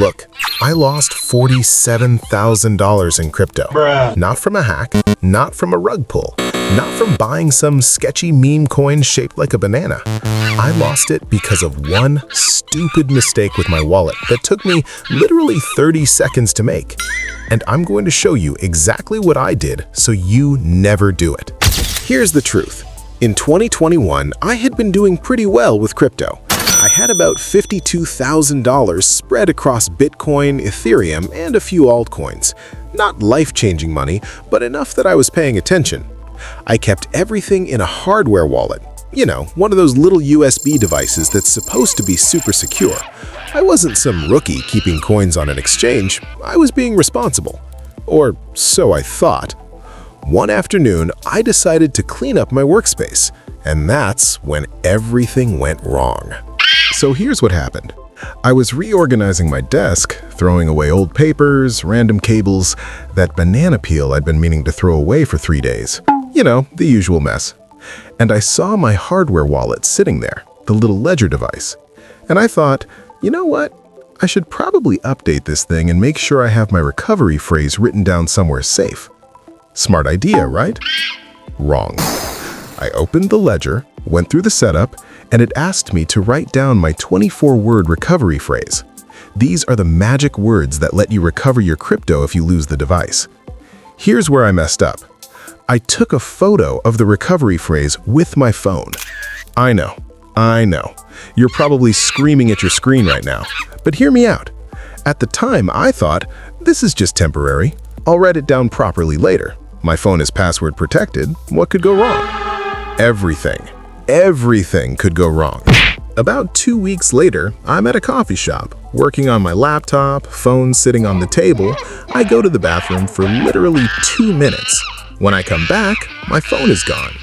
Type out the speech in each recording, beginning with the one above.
Look, I lost $47,000 in crypto. Bruh. Not from a hack, not from a rug pull, not from buying some sketchy meme coin shaped like a banana. I lost it because of one stupid mistake with my wallet that took me literally 30 seconds to make. And I'm going to show you exactly what I did so you never do it. Here's the truth. In 2021, I had been doing pretty well with crypto. I had about $52,000 spread across Bitcoin, Ethereum, and a few altcoins. Not life-changing money, but enough that I was paying attention. I kept everything in a hardware wallet. You know, one of those little USB devices that's supposed to be super secure. I wasn't some rookie keeping coins on an exchange. I was being responsible. Or so I thought. One afternoon, I decided to clean up my workspace, and that's when everything went wrong. So here's what happened. I was reorganizing my desk, throwing away old papers, random cables, that banana peel I'd been meaning to throw away for 3 days. You know, the usual mess. And I saw my hardware wallet sitting there, the little ledger device. And I thought, you know what? I should probably update this thing and make sure I have my recovery phrase written down somewhere safe. Smart idea, right? Wrong. I opened the ledger, went through the setup, and it asked me to write down my 24-word recovery phrase. These are the magic words that let you recover your crypto if you lose the device. Here's where I messed up. I took a photo of the recovery phrase with my phone. I know. You're probably screaming at your screen right now, but hear me out. At the time, I thought, this is just temporary. I'll write it down properly later. My phone is password protected. What could go wrong? Everything could go wrong. About 2 weeks later, I'm at a coffee shop, working on my laptop, phone sitting on the table. I go to the bathroom for literally 2 minutes. When I come back, my phone is gone.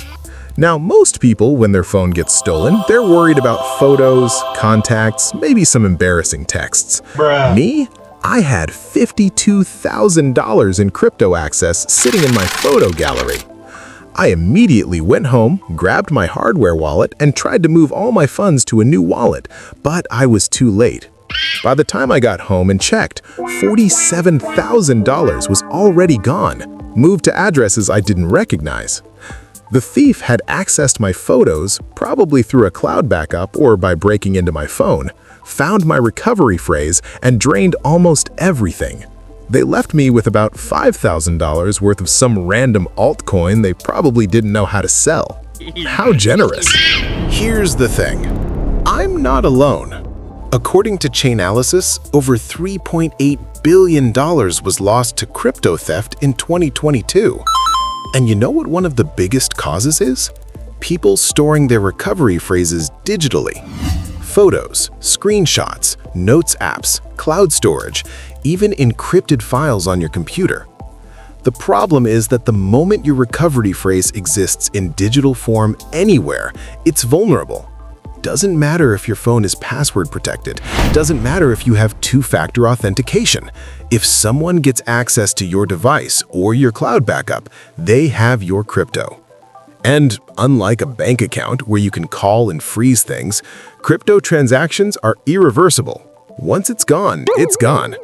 Now, most people, when their phone gets stolen, they're worried about photos, contacts, maybe some embarrassing texts. Bruh. Me? I had $52,000 in crypto access sitting in my photo gallery. I immediately went home, grabbed my hardware wallet, and tried to move all my funds to a new wallet, but I was too late. By the time I got home and checked, $47,000 was already gone, moved to addresses I didn't recognize. The thief had accessed my photos, probably through a cloud backup or by breaking into my phone, found my recovery phrase, and drained almost everything. They left me with about $5,000 worth of some random altcoin they probably didn't know how to sell. How generous. Here's the thing. I'm not alone. According to Chainalysis, over $3.8 billion was lost to crypto theft in 2022. And you know what one of the biggest causes is? People storing their recovery phrases digitally. Photos, screenshots, notes apps, cloud storage, even encrypted files on your computer. The problem is that the moment your recovery phrase exists in digital form anywhere, it's vulnerable. Doesn't matter if your phone is password protected. Doesn't matter if you have two-factor authentication. If someone gets access to your device or your cloud backup, they have your crypto. And unlike a bank account where you can call and freeze things, crypto transactions are irreversible. Once it's gone, it's gone.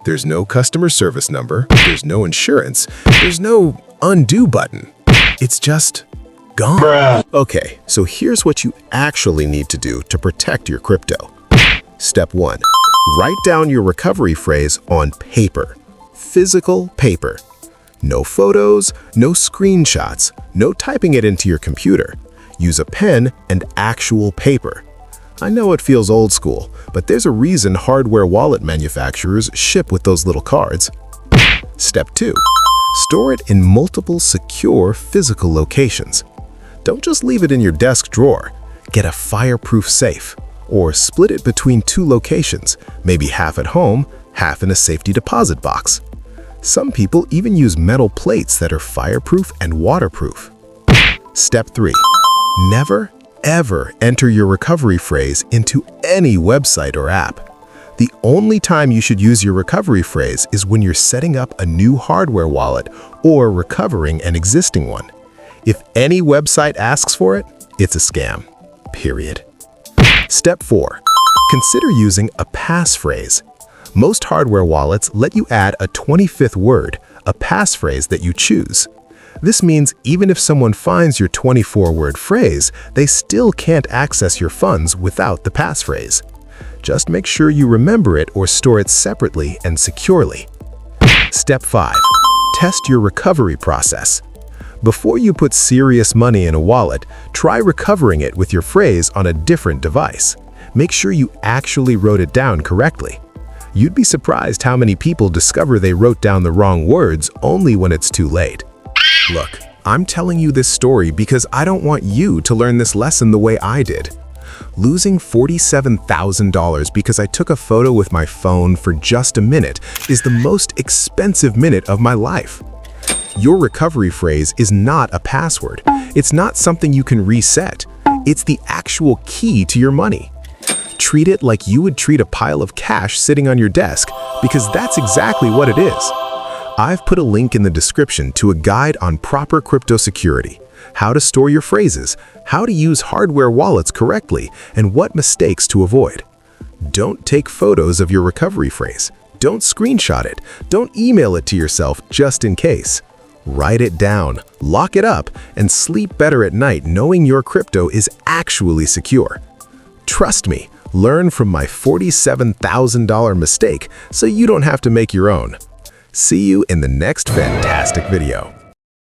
There's no customer service number, there's no insurance, there's no undo button. It's just gone. Bruh. Okay, so here's what you actually need to do to protect your crypto. Step 1. Write down your recovery phrase on paper. Physical paper. No photos, no screenshots, no typing it into your computer. Use a pen and actual paper. I know it feels old school, but there's a reason hardware wallet manufacturers ship with those little cards. Step 2. Store it in multiple secure physical locations. Don't just leave it in your desk drawer. Get a fireproof safe, or split it between 2 locations, maybe half at home, half in a safety deposit box. Some people even use metal plates that are fireproof and waterproof. Step 3. Never, ever enter your recovery phrase into any website or app. The only time you should use your recovery phrase is when you're setting up a new hardware wallet or recovering an existing one. If any website asks for it, it's a scam. Period. Step 4. Consider using a passphrase. Most hardware wallets let you add a 25th word, a passphrase that you choose. This means even if someone finds your 24-word phrase, they still can't access your funds without the passphrase. Just make sure you remember it or store it separately and securely. Step 5. Test your recovery process. Before you put serious money in a wallet, try recovering it with your phrase on a different device. Make sure you actually wrote it down correctly. You'd be surprised how many people discover they wrote down the wrong words only when it's too late. Look, I'm telling you this story because I don't want you to learn this lesson the way I did. Losing $47,000 because I took a photo with my phone for just a minute is the most expensive minute of my life. Your recovery phrase is not a password. It's not something you can reset. It's the actual key to your money. Treat it like you would treat a pile of cash sitting on your desk, because that's exactly what it is. I've put a link in the description to a guide on proper crypto security, how to store your phrases, how to use hardware wallets correctly, and what mistakes to avoid. Don't take photos of your recovery phrase. Don't screenshot it. Don't email it to yourself just in case. Write it down, lock it up, and sleep better at night knowing your crypto is actually secure. Trust me, learn from my $47,000 mistake so you don't have to make your own. See you in the next fantastic video.